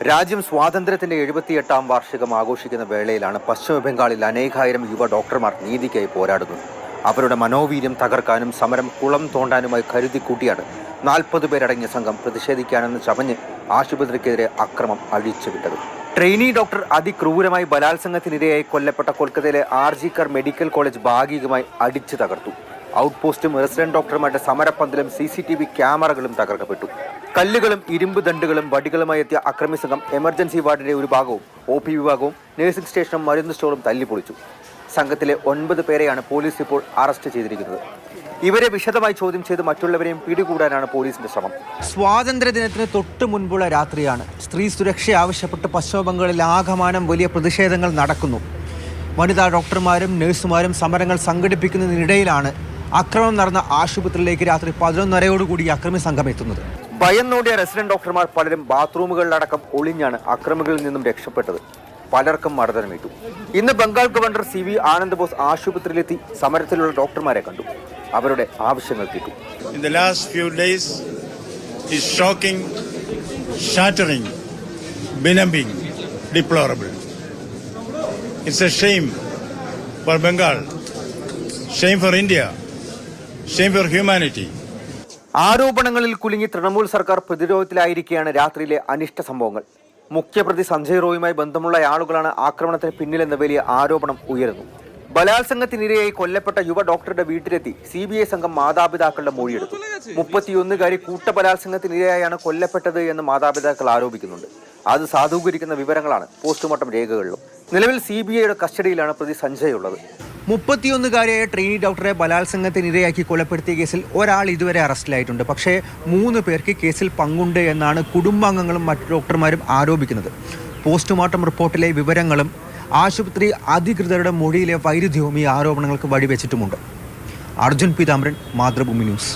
രാജ്യം സ്വാതന്ത്ര്യത്തിന്റെ 78ാം വാർഷികം ആഘോഷിക്കുന്ന വേളയിലാണ് പശ്ചിമ ബംഗാളിൽ അനേകായിരം യുവ ഡോക്ടർമാർ നീതിക്കായി പോരാടുന്നത്. അവരുടെ മനോവീര്യം തകർക്കാനും സമരം കുളം തോണ്ടാനുമായി കരുതിക്കൂട്ടിയാണ് 40 പേരടങ്ങിയ സംഘം പ്രതിഷേധിക്കാനെന്ന് ചമഞ്ഞ് ആശുപത്രിക്കെതിരെ അക്രമം അഴിച്ചുവിട്ടത്. ട്രെയിനി ഡോക്ടർ അതിക്രൂരമായി ബലാത്സംഗത്തിനിരയായി കൊല്ലപ്പെട്ട കൊൽക്കത്തയിലെ ആർജിക്കർ മെഡിക്കൽ കോളേജ് ഭാഗികമായി അടിച്ചു തകർത്തു. ഔട്ട് പോസ്റ്റും റെസിഡന്റ് ഡോക്ടർമാരുടെ സമരപ്പന്തലും CCTV ക്യാമറകളും തകർക്കപ്പെട്ടു. കല്ലുകളും ഇരുമ്പ് ദണ്ടുകളും വടികളുമായി എത്തിയ അക്രമി സംഘം എമർജൻസി വാർഡിന്റെ ഒരു ഭാഗവും OP വിഭാഗവും നഴ്സിംഗ് സ്റ്റേഷനും മരുന്ന് സ്റ്റോറും തല്ലിപ്പൊളിച്ചു. സംഘത്തിലെ 9 പേരെയാണ് പോലീസ് ഇപ്പോൾ അറസ്റ്റ് ചെയ്തിരിക്കുന്നത്. ഇവരെ വിശദമായി ചോദ്യം ചെയ്ത് മറ്റുള്ളവരെയും പിടികൂടാനാണ് പോലീസിന്റെ ശ്രമം. സ്വാതന്ത്ര്യദിനത്തിന് തൊട്ട് മുൻപുള്ള രാത്രിയാണ്. സ്ത്രീ സുരക്ഷ ആവശ്യപ്പെട്ട് പശ്ചിമ ബംഗാളിൽ ആകമാനം വലിയ പ്രതിഷേധങ്ങൾ നടക്കുന്നു. വനിതാ ഡോക്ടർമാരും നഴ്സുമാരും സമരങ്ങൾ സംഘടിപ്പിക്കുന്നതിനിടയിലാണ് അക്രമം നടന്ന ആശുപത്രിയിലേക്ക് രാത്രി 11:30 അക്രമി സംഘം എത്തുന്നത്. ഭയന്നോടിയ റെസിഡന്റ് ഡോക്ടർമാർ പലരും ബാത്റൂമുകളിലടക്കം ഒളിഞ്ഞാണ് അക്രമികളിൽ നിന്നും രക്ഷപ്പെട്ടത്. പലർക്കും മർദ്ദനമേറ്റു. ഇന്ന് Bengal governor CV Anand boss ആശുപത്രിയിലെത്തി സമരത്തിലുള്ള ഡോക്ടർമാരെ കണ്ടു. അവരുടെ ആവശ്യങ്ങൾ കേട്ടു. In the last few days is shocking, shattering, benumbing, deplorable. It's a shame for Bengal, shame for India, shame for humanity. ആരോപണങ്ങളിൽ കുലുങ്ങി തൃണമൂൽ സർക്കാർ പ്രതിരോധത്തിലായിരിക്കെയാണ് രാത്രിയിലെ അനിഷ്ട സംഭവങ്ങൾ. മുഖ്യപ്രതി സഞ്ജയ് റോയുമായി ബന്ധമുള്ള ആളുകളാണ് ആക്രമണത്തിന് പിന്നിലെന്ന വലിയ ആരോപണം ഉയരുന്നു. ബലാത്സംഗത്തിനിരയായി കൊല്ലപ്പെട്ട യുവ ഡോക്ടറുടെ വീട്ടിലെത്തി CBI സംഘം മാതാപിതാക്കളുടെ മൊഴിയെടുത്തു. 31കാരി കൂട്ടബലാത്സംഗത്തിനിരയായാണ് കൊല്ലപ്പെട്ടത് എന്ന് മാതാപിതാക്കൾ ആരോപിക്കുന്നുണ്ട്. അത് സാധൂകരിക്കുന്ന വിവരങ്ങളാണ് പോസ്റ്റ്മോർട്ടം രേഖകളിലും. നിലവിൽ CBIയുടെ കസ്റ്റഡിയിലാണ് പ്രതി സഞ്ജയ് ഉള്ളത്. 31കാരിയായ ട്രെയിനി ഡോക്ടറെ ബലാത്സംഗത്തിനിരയാക്കി കൊലപ്പെടുത്തിയ കേസിൽ ഒരാൾ ഇതുവരെ അറസ്റ്റിലായിട്ടുണ്ട്. പക്ഷേ 3 പേർക്ക് കേസിൽ പങ്കുണ്ട് എന്നാണ് കുടുംബാംഗങ്ങളും മറ്റു ഡോക്ടർമാരും ആരോപിക്കുന്നത്. പോസ്റ്റ്മോർട്ടം റിപ്പോർട്ടിലെ വിവരങ്ങളും ആശുപത്രി അധികൃതരുടെ മൊഴിയിലെ വൈരുദ്ധ്യവും ഈ ആരോപണങ്ങൾക്ക് വഴിവെച്ചിട്ടുമുണ്ട്. അർജുൻ പീതാംബരൻ, മാതൃഭൂമി ന്യൂസ്.